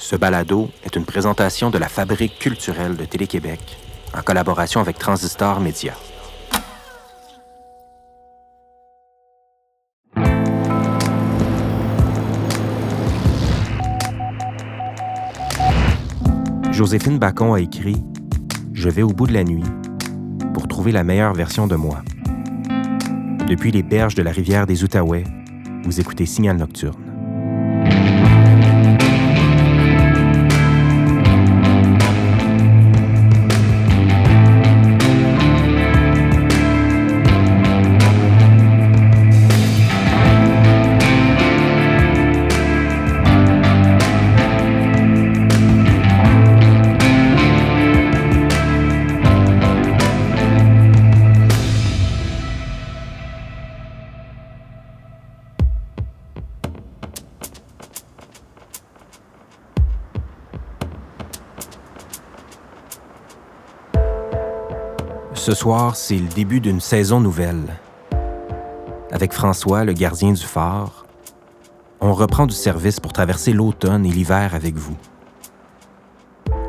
Ce balado est une présentation de la Fabrique culturelle de Télé-Québec en collaboration avec Transistor Média. Joséphine Bacon a écrit « Je vais au bout de la nuit pour trouver la meilleure version de moi ». Depuis les berges de la rivière des Outaouais, vous écoutez Signal Nocturne. Ce soir, c'est le début d'une saison nouvelle. Avec François, le gardien du phare, on reprend du service pour traverser l'automne et l'hiver avec vous.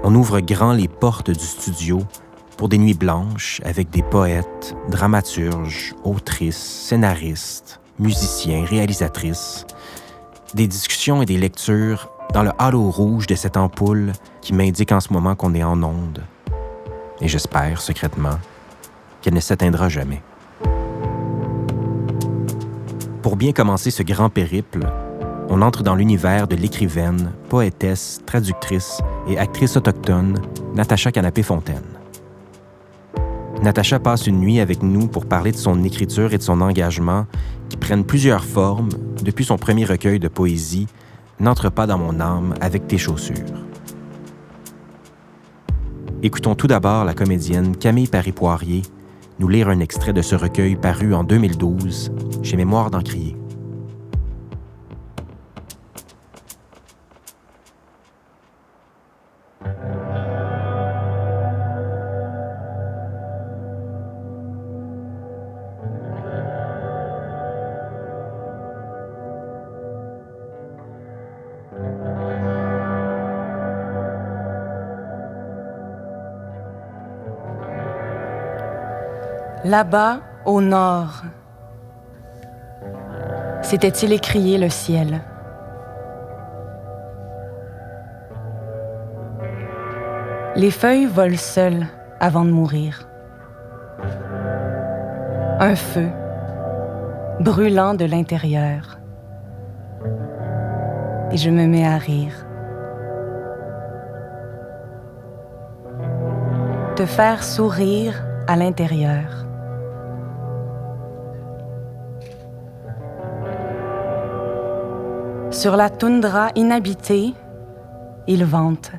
On ouvre grand les portes du studio pour des nuits blanches avec des poètes, dramaturges, autrices, scénaristes, musiciens, réalisatrices, des discussions et des lectures dans le halo rouge de cette ampoule qui m'indique en ce moment qu'on est en onde. Et j'espère, secrètement, qu'elle ne s'éteindra jamais. Pour bien commencer ce grand périple, on entre dans l'univers de l'écrivaine, poétesse, traductrice et actrice autochtone Natacha Canapé-Fontaine. Natacha passe une nuit avec nous pour parler de son écriture et de son engagement qui prennent plusieurs formes depuis son premier recueil de poésie « N'entre pas dans mon âme avec tes chaussures ». Écoutons tout d'abord la comédienne Camille Paris-Poirier nous lire un extrait de ce recueil paru en 2012 chez Mémoire d'Encrier. Là-bas, au nord, s'était-il écrié le ciel. Les feuilles volent seules avant de mourir. Un feu, brûlant de l'intérieur. Et je me mets à rire. Te faire sourire à l'intérieur. Sur la toundra inhabitée, il vente.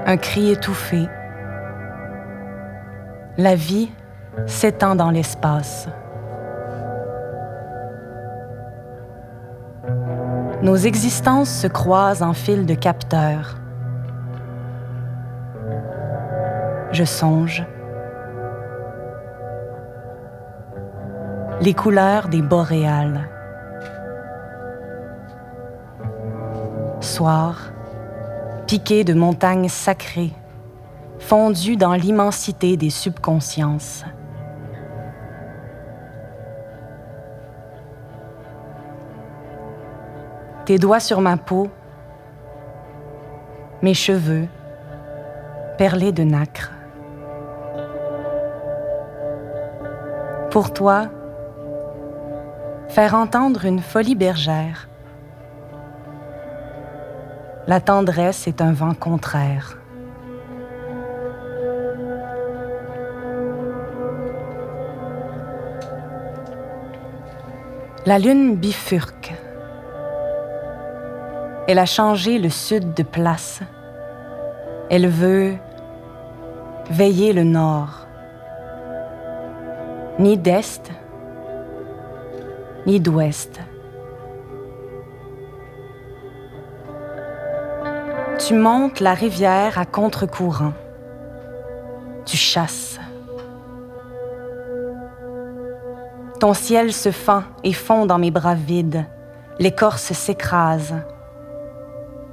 Un cri étouffé. La vie s'étend dans l'espace. Nos existences se croisent en fil de capteurs. Je songe. Les couleurs des boréales. Soir, piqué de montagnes sacrées, fondues dans l'immensité des subconsciences. Tes doigts sur ma peau, mes cheveux, perlés de nacre. Pour toi, faire entendre une folie bergère. La tendresse est un vent contraire. La lune bifurque. Elle a changé le sud de place. Elle veut veiller le nord. Ni d'est, ni d'ouest. Tu montes la rivière à contre-courant. Tu chasses. Ton ciel se fend et fond dans mes bras vides. L'écorce s'écrase.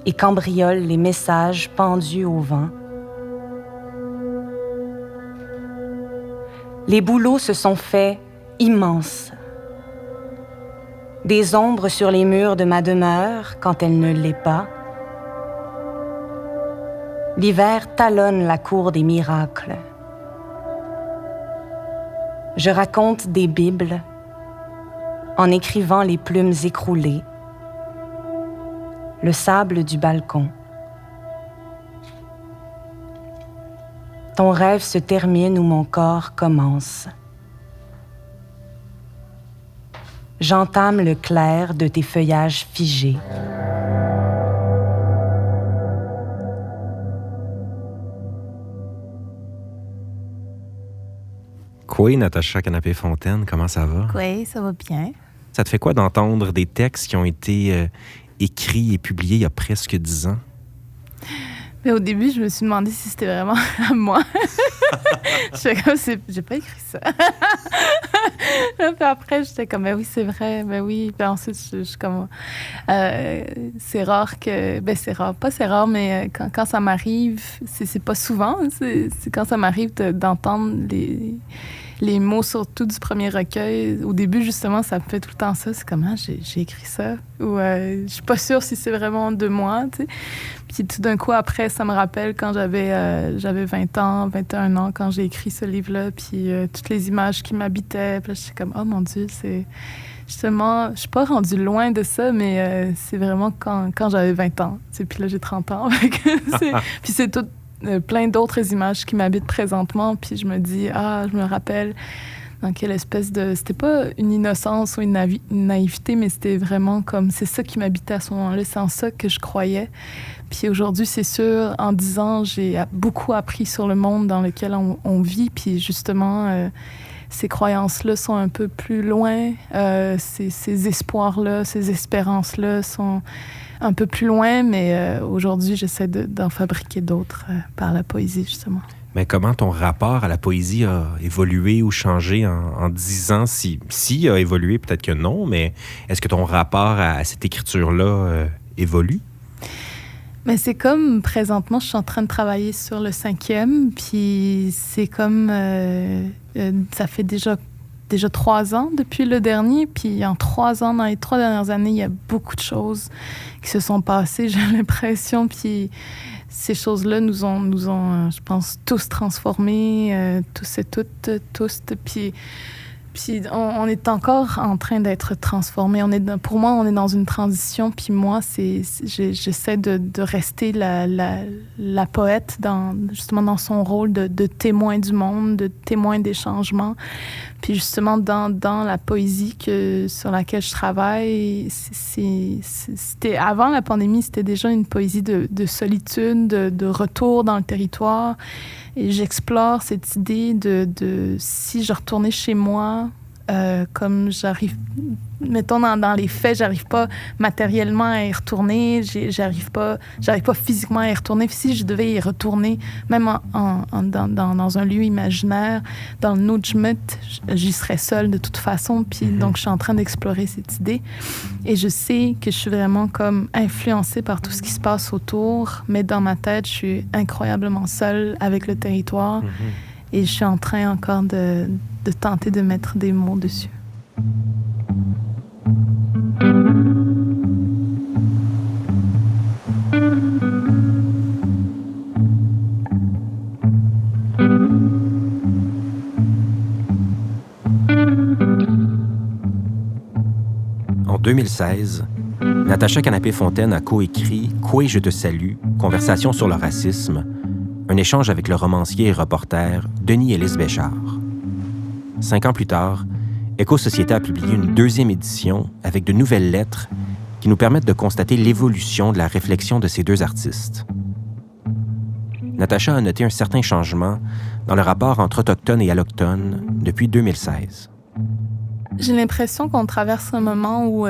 et cambriole les messages pendus au vent. Les bouleaux se sont faits immenses. Des ombres sur les murs de ma demeure quand elle ne l'est pas. L'hiver talonne la cour des miracles. Je raconte des bibles en écrivant les plumes écroulées, le sable du balcon. Ton rêve se termine où mon corps commence. J'entame le clair de tes feuillages figés. Quoi, Natacha Canapé-Fontaine, comment ça va? Oui, ça va bien. Ça te fait quoi d'entendre des textes qui ont été écrits et publiés il y a presque 10 ans? Mais au début, je me suis demandé si c'était vraiment à moi. J'étais comme, j'ai pas écrit ça. Là, puis après, j'étais comme, ben oui, c'est vrai, ben oui. Puis ensuite, je suis comme, c'est rare que, ben c'est rare, pas c'est rare, mais quand ça m'arrive, c'est pas souvent, c'est quand ça m'arrive d'entendre les mots, surtout du premier recueil. Au début, justement, ça me fait tout le temps ça. C'est comme, j'ai écrit ça. Ou je suis pas sûre si c'est vraiment de moi, tu sais. Puis tout d'un coup, après, ça me rappelle quand j'avais 20 ans, 21 ans, quand j'ai écrit ce livre-là, puis toutes les images qui m'habitaient. Puis là, j'étais comme, oh mon Dieu, c'est... Justement, je suis pas rendue loin de ça, mais c'est vraiment quand j'avais 20 ans. Tu sais, puis là, j'ai 30 ans. Puis c'est tout... plein d'autres images qui m'habitent présentement, puis je me dis, je me rappelle dans quelle espèce de... C'était pas une innocence ou une naïveté, mais c'était vraiment comme... C'est ça qui m'habitait à ce moment-là, c'est en ça que je croyais. Puis aujourd'hui, c'est sûr, en 10 ans, j'ai beaucoup appris sur le monde dans lequel on vit, puis justement... ces croyances-là sont un peu plus loin, ces espoirs-là, ces espérances-là sont un peu plus loin, mais aujourd'hui, j'essaie d'en fabriquer d'autres par la poésie, justement. Mais comment ton rapport à la poésie a évolué ou changé en 10 ans? Si a évolué, peut-être que non, mais est-ce que ton rapport à cette écriture-là évolue? Mais c'est comme, présentement, je suis en train de travailler sur le 5e, puis c'est comme, ça fait déjà 3 ans depuis le dernier, puis en 3 ans, dans les 3 dernières années, il y a beaucoup de choses qui se sont passées, j'ai l'impression, puis ces choses-là nous ont, je pense, tous transformés, tous et toutes, puis on est encore en train d'être transformés. Pour moi, on est dans une transition. Puis moi, j'essaie de rester la poète justement dans son rôle de témoin du monde, de témoin des changements. Puis justement, dans la poésie sur laquelle je travaille, c'était avant la pandémie, c'était déjà une poésie de solitude, de retour dans le territoire. Et j'explore cette idée de si je retournais chez moi, comme j'arrive, mettons dans les faits, j'arrive pas matériellement à y retourner, j'arrive pas physiquement à y retourner. Puis si je devais y retourner, même dans un lieu imaginaire, dans le Nujmut, j'y serais seule de toute façon. Puis donc je suis en train d'explorer cette idée. Et je sais que je suis vraiment comme influencée par tout ce qui se passe autour, mais dans ma tête, je suis incroyablement seule avec le territoire. Et je suis en train encore de tenter de mettre des mots dessus. En 2016, Natacha Canapé-Fontaine a coécrit « Quoi, je te salue, conversation sur le racisme », un échange avec le romancier et reporter Denis Ellis Béchard. 5 ans plus tard, Éco-Société a publié une 2e édition avec de nouvelles lettres qui nous permettent de constater l'évolution de la réflexion de ces 2 artistes. Natacha a noté un certain changement dans le rapport entre autochtones et allochtones depuis 2016. J'ai l'impression qu'on traverse un moment où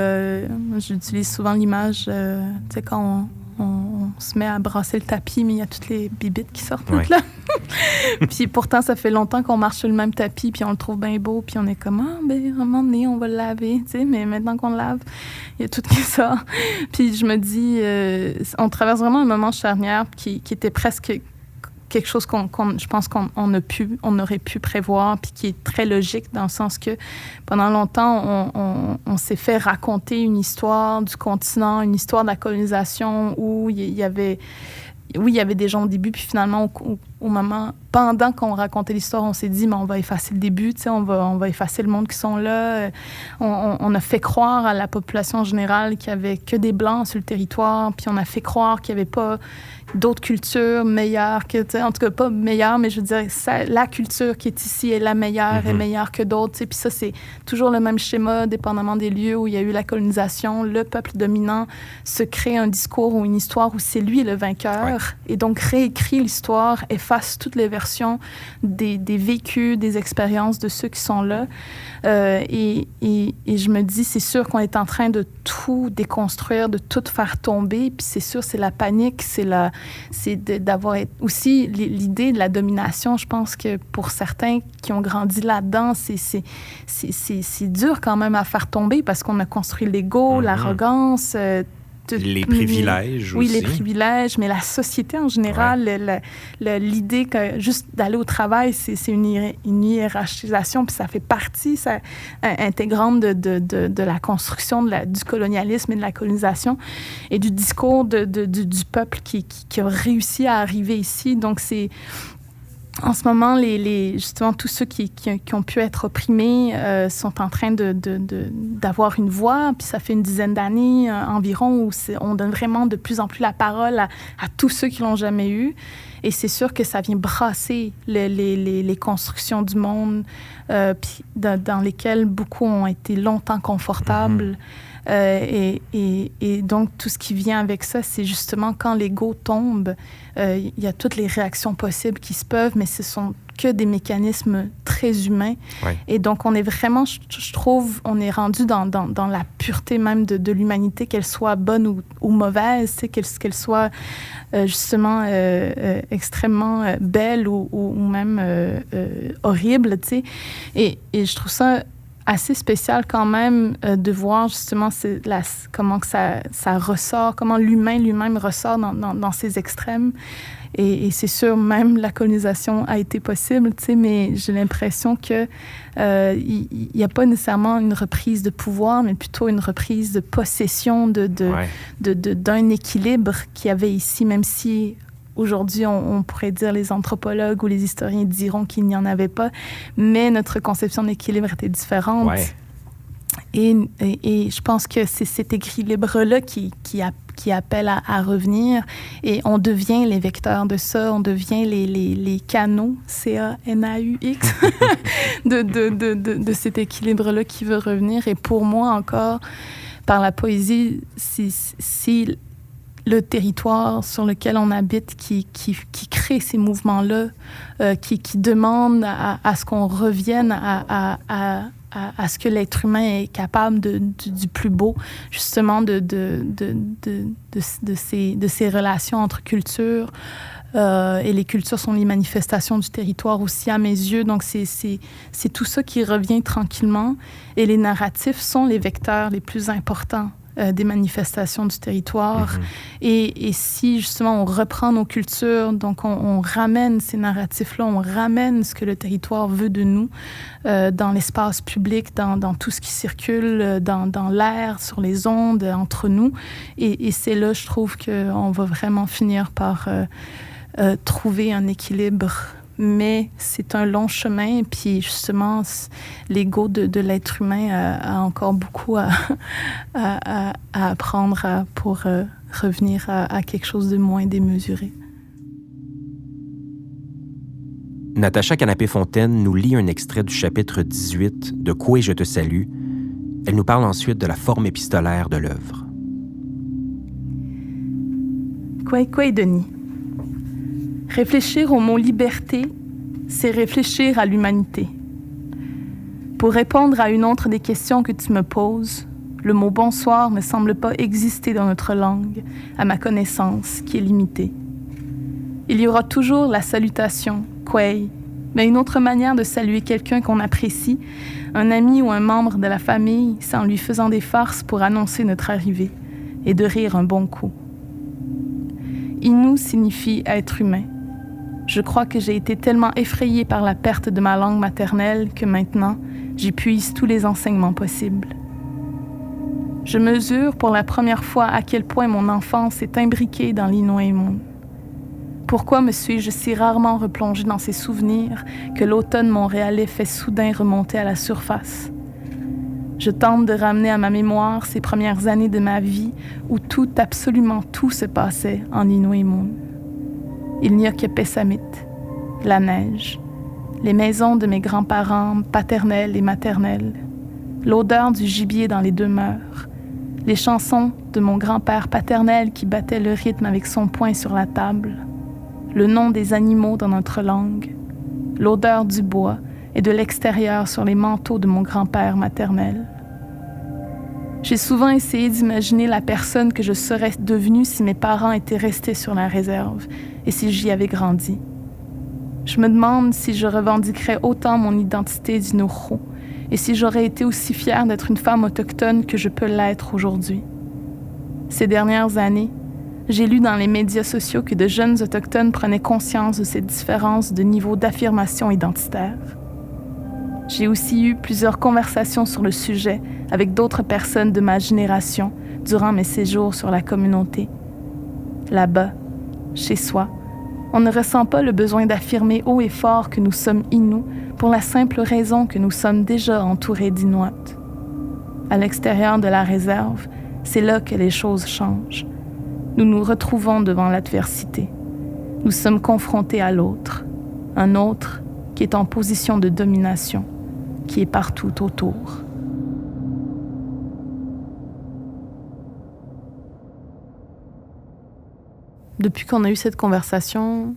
j'utilise souvent l'image, tu sais, quand on se met à brasser le tapis, mais il y a toutes les bibites qui sortent. Ouais. Là. Puis pourtant, ça fait longtemps qu'on marche sur le même tapis, puis on le trouve bien beau, puis on est comme, ah, ben, à un moment donné, on va le laver, tu sais, mais maintenant qu'on le lave, il y a tout qui sort. Puis je me dis, on traverse vraiment un moment charnière qui était presque quelque chose je pense qu'on aurait pu prévoir, puis qui est très logique dans le sens que pendant longtemps, on s'est fait raconter une histoire du continent, une histoire de la colonisation où il y avait des gens au début, puis finalement, au moment, pendant qu'on racontait l'histoire, on s'est dit, mais on va effacer le début, tu sais, on va effacer le monde qui sont là. On a fait croire à la population générale qu'il n'y avait que des Blancs sur le territoire, puis on a fait croire qu'il n'y avait pas d'autres cultures meilleures que, en tout cas pas meilleures, mais je veux dire, la culture qui est ici est la meilleure, est meilleure que d'autres. Puis ça, c'est toujours le même schéma, dépendamment des lieux où il y a eu la colonisation. Le peuple dominant se crée un discours ou une histoire où c'est lui le vainqueur, et donc réécrit l'histoire, efface toutes les versions des vécus, des expériences de ceux qui sont là. Et je me dis, c'est sûr qu'on est en train de tout déconstruire, de tout faire tomber. Puis c'est sûr, c'est la panique, c'est d'avoir aussi l'idée de la domination. Je pense que pour certains qui ont grandi là-dedans, c'est dur quand même à faire tomber parce qu'on a construit l'ego, l'arrogance. Les privilèges oui, aussi. Oui, les privilèges, mais la société en général, l'idée que juste d'aller au travail, c'est une hiérarchisation, puis ça fait partie intégrante de la construction du colonialisme et de la colonisation et du discours du peuple qui a réussi à arriver ici. Donc, c'est... En ce moment, justement, tous ceux qui ont pu être opprimés sont en train d'avoir une voix. Puis ça fait une dizaine d'années environ où on donne vraiment de plus en plus la parole à tous ceux qui l'ont jamais eu. Et c'est sûr que ça vient brasser les constructions du monde puis dans lesquelles beaucoup ont été longtemps confortables. Et donc, tout ce qui vient avec ça, c'est justement quand l'ego tombe, il y a toutes les réactions possibles qui se peuvent, mais ce sont que des mécanismes très humains. Ouais. Et donc, on est vraiment, je trouve, on est rendu dans la pureté même de l'humanité, qu'elle soit bonne ou mauvaise, qu'elle soit justement extrêmement belle ou même horrible, tu sais. Et je trouve ça assez spécial quand même de voir justement comment que ça ressort, comment l'humain lui-même ressort dans ces extrêmes. Et c'est sûr, même la colonisation a été possible, tu sais, mais j'ai l'impression que il n'y a pas nécessairement une reprise de pouvoir, mais plutôt une reprise de possession d'un équilibre qu'il y avait ici, même si aujourd'hui, on pourrait dire, les anthropologues ou les historiens diront qu'il n'y en avait pas, mais notre conception d'équilibre était différente. Ouais. Et je pense que c'est cet équilibre-là qui appelle à revenir, et on devient les vecteurs de ça, on devient les canaux, C-A-N-A-U-X, de cet équilibre-là qui veut revenir. Et pour moi, encore, par la poésie, c'est le territoire sur lequel on habite qui crée ces mouvements-là, qui demande à ce qu'on revienne à ce que l'être humain est capable du plus beau, justement de ces relations entre cultures. Et les cultures sont les manifestations du territoire aussi, à mes yeux. Donc, c'est tout ça qui revient tranquillement. Et les narratifs sont les vecteurs les plus importants des manifestations du territoire. Et si, justement, on reprend nos cultures, donc on ramène ces narratifs-là, on ramène ce que le territoire veut de nous dans l'espace public, dans tout ce qui circule, dans l'air, sur les ondes, entre nous. Et c'est là, je trouve, qu'on va vraiment finir par trouver un équilibre. Mais c'est un long chemin, et puis justement, l'ego de l'être humain a encore beaucoup à apprendre pour revenir à quelque chose de moins démesuré. Natacha Canapé-Fontaine nous lit un extrait du chapitre 18 de « Coué, je te salue ». Elle nous parle ensuite de la forme épistolaire de l'œuvre. Coué, Denis. Réfléchir au mot « liberté », c'est réfléchir à l'humanité. Pour répondre à une autre des questions que tu me poses, le mot « bonsoir » ne semble pas exister dans notre langue, à ma connaissance, qui est limitée. Il y aura toujours la salutation, Kwei. Mais une autre manière de saluer quelqu'un qu'on apprécie, un ami ou un membre de la famille, c'est en lui faisant des farces pour annoncer notre arrivée et de rire un bon coup. Inu signifie être humain. Je crois que j'ai été tellement effrayée par la perte de ma langue maternelle que maintenant, j'y puise tous les enseignements possibles. Je mesure pour la première fois à quel point mon enfance est imbriquée dans l'Inuimun. Pourquoi me suis-je si rarement replongée dans ces souvenirs que l'automne montréalais fait soudain remonter à la surface? Je tente de ramener à ma mémoire ces premières années de ma vie où tout, absolument tout se passait en Inuimun. Il n'y a que Pessamit, la neige, les maisons de mes grands-parents paternels et maternels, l'odeur du gibier dans les demeures, les chansons de mon grand-père paternel qui battait le rythme avec son poing sur la table, le nom des animaux dans notre langue, l'odeur du bois et de l'extérieur sur les manteaux de mon grand-père maternel. J'ai souvent essayé d'imaginer la personne que je serais devenue si mes parents étaient restés sur la réserve et si j'y avais grandi. Je me demande si je revendiquerais autant mon identité d'Inukhu et si j'aurais été aussi fière d'être une femme autochtone que je peux l'être aujourd'hui. Ces dernières années, j'ai lu dans les médias sociaux que de jeunes autochtones prenaient conscience de ces différences de niveau d'affirmation identitaire. J'ai aussi eu plusieurs conversations sur le sujet avec d'autres personnes de ma génération durant mes séjours sur la communauté. Là-bas, chez soi, on ne ressent pas le besoin d'affirmer haut et fort que nous sommes Inuits pour la simple raison que nous sommes déjà entourés d'Inuits. À l'extérieur de la réserve, c'est là que les choses changent. Nous nous retrouvons devant l'adversité. Nous sommes confrontés à l'autre, un autre qui est en position de domination, qui est partout autour. Depuis qu'on a eu cette conversation,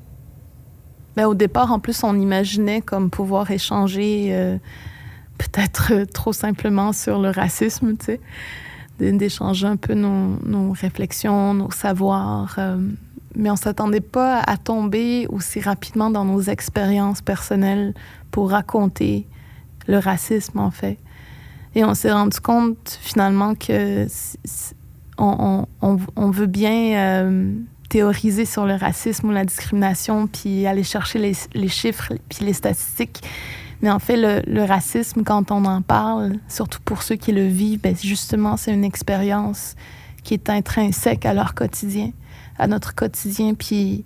au départ, en plus, on imaginait comme pouvoir échanger peut-être trop simplement sur le racisme, tu sais, d'échanger un peu nos réflexions, nos savoirs, mais on ne s'attendait pas à tomber aussi rapidement dans nos expériences personnelles pour raconter le racisme, en fait. Et on s'est rendu compte, finalement, que on veut bien théoriser sur le racisme ou la discrimination, puis aller chercher les chiffres puis les statistiques. Mais en fait, le racisme, quand on en parle, surtout pour ceux qui le vivent, justement, c'est une expérience qui est intrinsèque à leur quotidien, à notre quotidien. Puis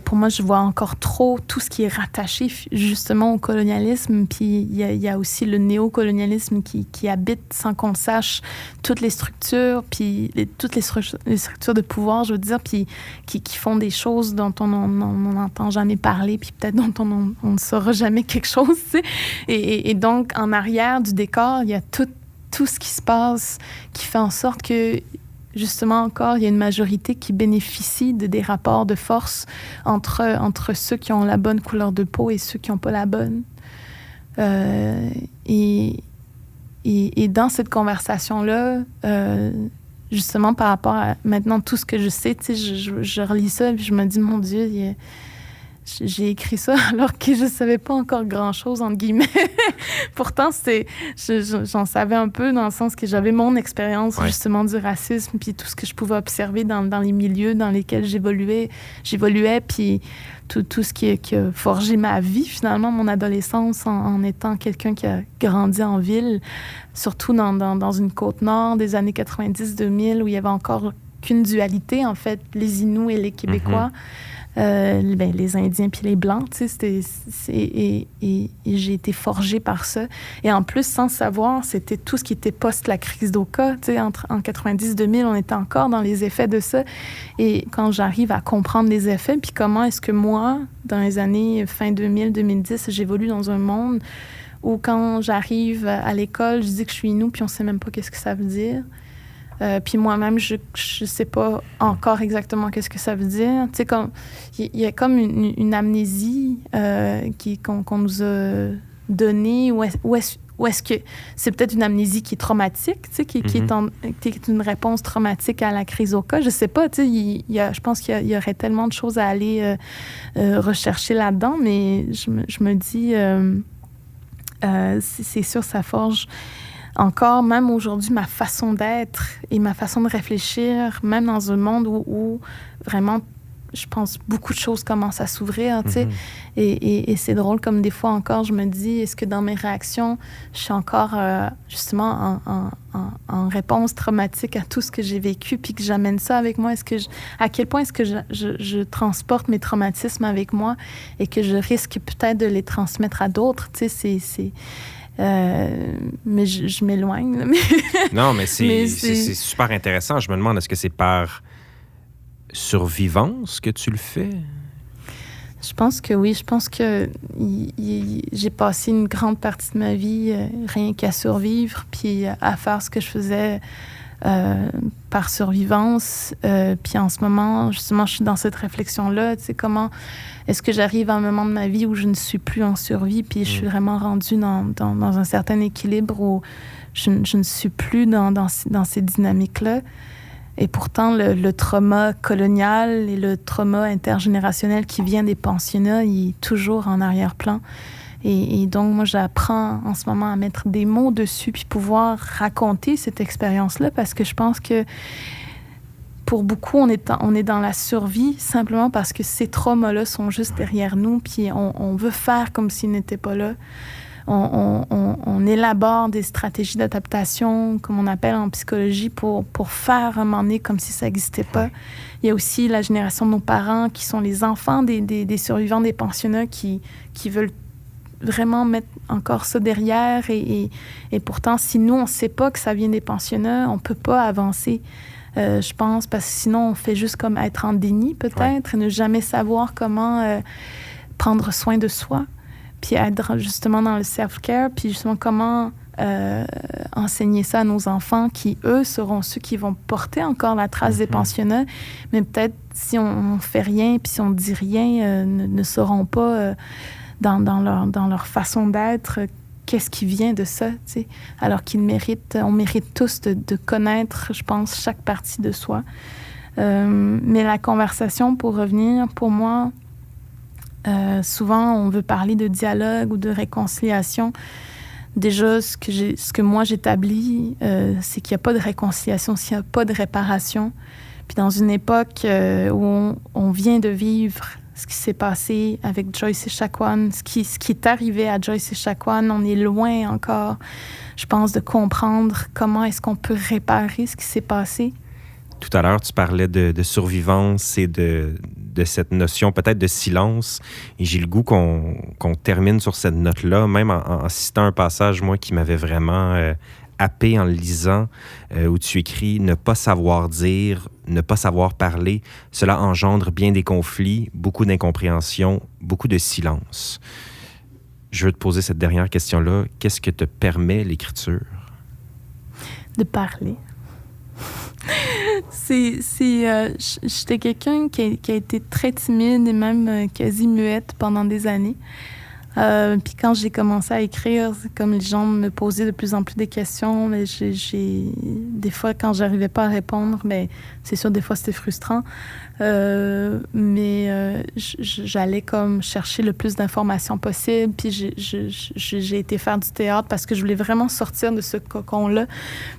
pour moi, je vois encore trop tout ce qui est rattaché justement au colonialisme. Puis il y a aussi le néocolonialisme qui habite sans qu'on le sache toutes les structures, puis toutes les structures de pouvoir, je veux dire, puis qui font des choses dont on n'entend jamais parler, puis peut-être dont on ne saura jamais quelque chose, tu sais. Et donc, en arrière du décor, il y a tout ce qui se passe qui fait en sorte que justement encore, il y a une majorité qui bénéficie des rapports de force entre ceux qui ont la bonne couleur de peau et ceux qui n'ont pas la bonne. Et dans cette conversation-là, justement par rapport à maintenant tout ce que je sais, tu sais, je relis ça et je me dis, mon Dieu, j'ai écrit ça alors que je ne savais pas encore grand-chose, entre guillemets. Pourtant, j'en savais un peu dans le sens que j'avais mon expérience justement du racisme puis tout ce que je pouvais observer dans les milieux dans lesquels j'évoluais puis tout ce qui a forgé ma vie, finalement, mon adolescence en étant quelqu'un qui a grandi en ville, surtout dans une côte nord des années 90-2000 où il y avait encore qu'une dualité, en fait, les Inuits et les Québécois. Les Indiens puis les Blancs, tu sais, et j'ai été forgée par ça. Et en plus, sans savoir, c'était tout ce qui était post la crise d'Oka, tu sais, en 90-2000, on était encore dans les effets de ça. Et quand j'arrive à comprendre les effets, puis comment est-ce que moi, dans les années fin 2000-2010, j'évolue dans un monde où quand j'arrive à l'école, je dis que je suis Inou, puis on sait même pas qu'est-ce que ça veut dire. Puis moi-même, je sais pas encore exactement qu'est-ce que ça veut dire. Tu sais, il y a comme une amnésie qu'on nous a donnée, où Ou est-ce que c'est peut-être une amnésie qui est traumatique, tu sais, qui est une réponse traumatique à la crise au cas? Je sais pas, tu sais, je pense qu'il y aurait tellement de choses à aller rechercher là-dedans, mais je me dis, c'est sûr, ça forge encore, même aujourd'hui, ma façon d'être et ma façon de réfléchir, même dans un monde où vraiment, je pense, beaucoup de choses commencent à s'ouvrir, tu sais. Et c'est drôle, comme des fois encore, je me dis, est-ce que dans mes réactions, je suis encore, justement, en réponse traumatique à tout ce que j'ai vécu, puis que j'amène ça avec moi? À quel point est-ce que je transporte mes traumatismes avec moi et que je risque peut-être de les transmettre à d'autres? Tu sais, mais je m'éloigne. Là, mais... Non, mais c'est super intéressant. Je me demande, est-ce que c'est par survivance que tu le fais? Je pense que oui. Je pense que j'ai passé une grande partie de ma vie rien qu'à survivre, puis à faire ce que je faisais par survivance. Puis en ce moment, justement, je suis dans cette réflexion-là. Tu sais, comment est-ce que j'arrive à un moment de ma vie où je ne suis plus en survie, puis je suis vraiment rendue dans un certain équilibre où je ne suis plus dans ces dynamiques-là. Et pourtant, le trauma colonial et le trauma intergénérationnel qui vient des pensionnats, il est toujours en arrière-plan. Et donc, moi, j'apprends en ce moment à mettre des mots dessus puis pouvoir raconter cette expérience-là parce que je pense que pour beaucoup, on est dans la survie simplement parce que ces traumas-là sont juste derrière nous puis on veut faire comme s'ils n'étaient pas là. On élabore des stratégies d'adaptation, comme on appelle en psychologie, pour faire un moment donné comme si ça n'existait pas. Il y a aussi la génération de nos parents qui sont les enfants des survivants des pensionnats qui veulent vraiment mettre encore ça derrière. Et pourtant, si nous, on ne sait pas que ça vient des pensionnats, on ne peut pas avancer, je pense, parce que sinon, on fait juste comme être en déni, peut-être, et ne jamais savoir comment prendre soin de soi. Puis être justement dans le self-care, puis justement comment enseigner ça à nos enfants qui, eux, seront ceux qui vont porter encore la trace des pensionnats. Mais peut-être si on ne fait rien, puis si on ne dit rien, ne sauront pas dans leur façon d'être qu'est-ce qui vient de ça, tu sais. Alors on mérite tous de connaître, je pense, chaque partie de soi. Mais la conversation, pour revenir, pour moi... souvent, on veut parler de dialogue ou de réconciliation. Déjà, ce que moi j'établis, c'est qu'il n'y a pas de réconciliation s'il n'y a pas de réparation. Puis dans une époque où on vient de vivre ce qui s'est passé avec Joyce Echaquan, ce qui est arrivé à Joyce Echaquan, on est loin encore, je pense, de comprendre comment est-ce qu'on peut réparer ce qui s'est passé. Tout à l'heure, tu parlais de survivance et de cette notion peut-être de silence. Et j'ai le goût qu'on termine sur cette note-là, même en citant un passage, moi, qui m'avait vraiment happé en le lisant, où tu écris « Ne pas savoir dire, ne pas savoir parler, cela engendre bien des conflits, beaucoup d'incompréhension, beaucoup de silence. » Je veux te poser cette dernière question-là. Qu'est-ce que te permet l'écriture? De parler. J'étais quelqu'un qui a été très timide et même quasi muette pendant des années. Puis quand j'ai commencé à écrire, comme les gens me posaient de plus en plus des questions, mais des fois, quand j'arrivais pas à répondre, mais c'est sûr, des fois, c'était frustrant. Mais j'allais comme chercher le plus d'informations possible. Puis j'ai été faire du théâtre parce que je voulais vraiment sortir de ce cocon-là.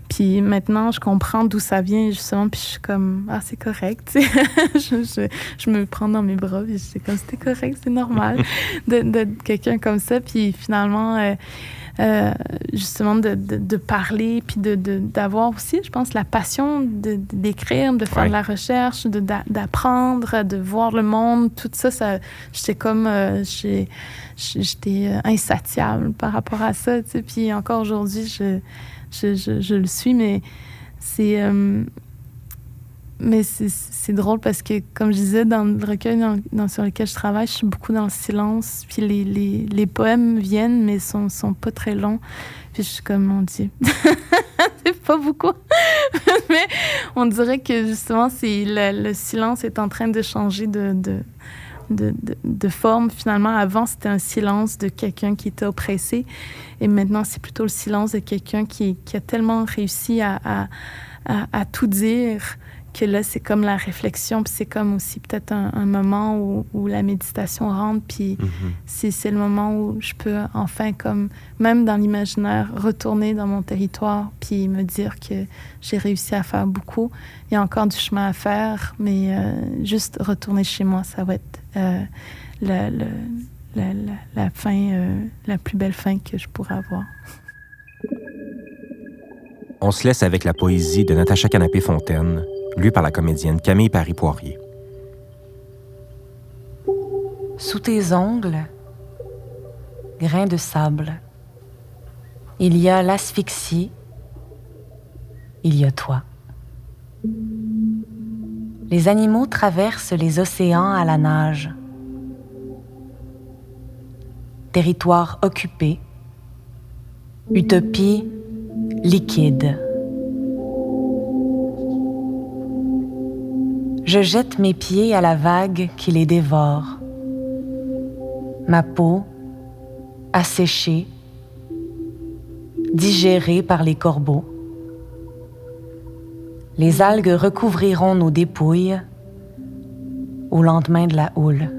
Puis maintenant, je comprends d'où ça vient, justement. Puis je suis comme, ah, c'est correct. je me prends dans mes bras. Puis c'est comme, c'était correct, c'est normal d'être quelqu'un comme ça. Puis finalement... justement de parler puis d'avoir aussi, je pense, la passion d'écrire, de faire de la recherche, d'apprendre, de voir le monde, tout ça j'étais comme j'étais insatiable par rapport à ça, tu sais. Puis encore aujourd'hui je le suis, mais c'est drôle parce que, comme je disais, dans le recueil sur lequel je travaille, je suis beaucoup dans le silence. Puis les poèmes viennent, mais sont pas très longs. Puis je suis comme, mon Dieu, c'est pas beaucoup. Mais on dirait que, justement, le silence est en train de changer de forme. Finalement, avant, c'était un silence de quelqu'un qui était oppressé. Et maintenant, c'est plutôt le silence de quelqu'un qui a tellement réussi à tout dire que là, c'est comme la réflexion. Puis c'est comme aussi peut-être un moment où la méditation rentre. Puis c'est le moment où je peux enfin, comme même dans l'imaginaire, retourner dans mon territoire puis me dire que j'ai réussi à faire beaucoup. Il y a encore du chemin à faire, mais juste retourner chez moi, ça va être la fin, la plus belle fin que je pourrais avoir. On se laisse avec la poésie de Natacha Canapé-Fontaine, lue par la comédienne Camille Paris-Poirier. Sous tes ongles, grains de sable, il y a l'asphyxie, il y a toi. Les animaux traversent les océans à la nage. Territoire occupé, utopie liquide. Je jette mes pieds à la vague qui les dévore. Ma peau, asséchée, digérée par les corbeaux. Les algues recouvriront nos dépouilles au lendemain de la houle.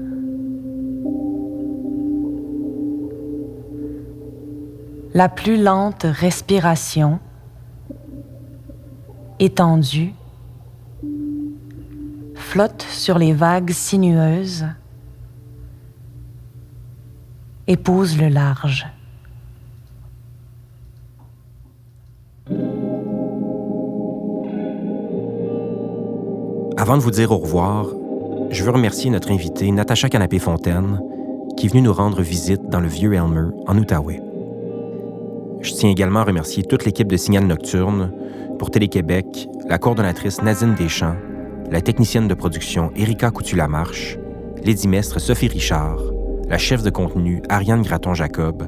La plus lente respiration, étendue, flotte sur les vagues sinueuses, épouse le large. Avant de vous dire au revoir, je veux remercier notre invitée Natacha Canapé-Fontaine qui est venue nous rendre visite dans le Vieux-Aylmer, en Outaouais. Je tiens également à remercier toute l'équipe de Signal Nocturne, pour Télé-Québec, la coordonnatrice Nadine Deschamps, la technicienne de production Erika Coutu-Lamarche, l'édimestre Sophie Richard, la chef de contenu Ariane Graton-Jacob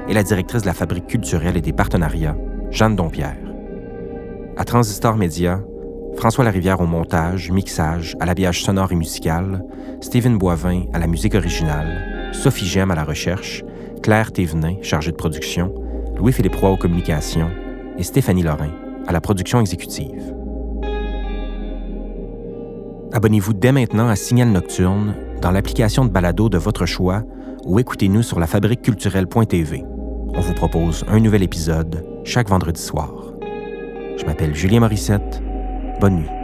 et la directrice de la Fabrique culturelle et des partenariats, Jeanne Dompierre. À Transistor Média, François Larivière au montage, mixage, à l'habillage sonore et musical, Steven Boivin à la musique originale, Sophie Gemme à la recherche, Claire Thévenin, chargée de production, Louis-Philippe Roy aux communications et Stéphanie Lorrain à la production exécutive. Abonnez-vous dès maintenant à Signal Nocturne dans l'application de balado de votre choix ou écoutez-nous sur lafabriqueculturelle.tv. On vous propose un nouvel épisode chaque vendredi soir. Je m'appelle Julien Morissette. Bonne nuit.